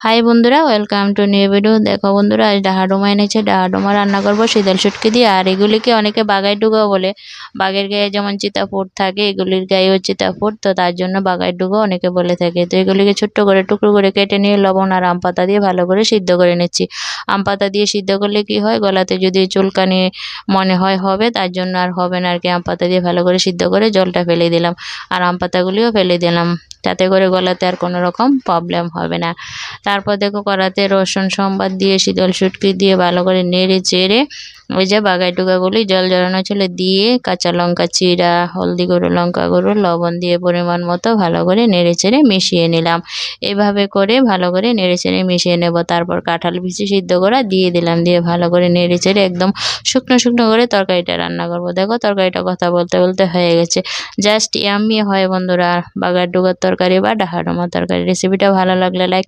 High বন্ধুরা, welcome to new video. দেখো বন্ধুরা, আজ ডাহাডুমা এনেছে। ডাহাডুমা রান্না করবো শীতল শুটকি দিয়ে। আর এগুলিকে অনেকে বাগাই ডুগো বলে। বাঘের গায়ে যেমন চিতাফোট থাকে, এগুলির গায়েও চিতাফোট, তো তার জন্য বাগাই ডুগো অনেকে বলে থাকে। তো এগুলিকে ছোট্ট করে টুকরো করে কেটে নিয়ে লবণ আর আম পাতা দিয়ে ভালো করে সিদ্ধ করে নিচ্ছি। আম পাতা দিয়ে সিদ্ধ করলে কি হয়, গলাতে যদি চুলকানি মনে হয় হবে, তার জন্য আর হবে না আর কি। আম পাতা দিয়ে ভালো করে সিদ্ধ করে জলটা ফেলে দিলাম, আর আম পাতাগুলিও ফেলে দিলাম, যাতে করে গলাতে আর কোনো রকম প্রবলেম হবে না। তারপর দেখো কড়াতে রসুন সম্বাদ দিয়ে শীতল শুটকি দিয়ে ভালো করে নেড়ে চেড়ে ওই যে বাগাই টুকাগুলি জল জড়ানো ছিল দিয়ে কাঁচা লঙ্কা চিরা, হলদি গুঁড়ো, লঙ্কা গুঁড়ো, লবণ দিয়ে পরিমাণ মতো ভালো করে নেড়ে চেড়ে মিশিয়ে নিলাম। এভাবে করে ভালো করে নেড়ে চেড়ে মিশিয়ে নেব। তারপর কাঁঠাল বিচি সিদ্ধ করা দিয়ে দিলাম, দিয়ে ভালো করে নেড়ে চেড়ে একদম শুকনো শুকনো করে তরকারিটা রান্না করব। দেখো তরকারিটা কথা বলতে বলতে হয়ে গেছে। জাস্ট ইয়াম্মি হয় বন্ধুরা বাগার ডুগার তরকারি বা ডাহাডুমার তরকারি। রেসিপিটা ভালো লাগলে লাইক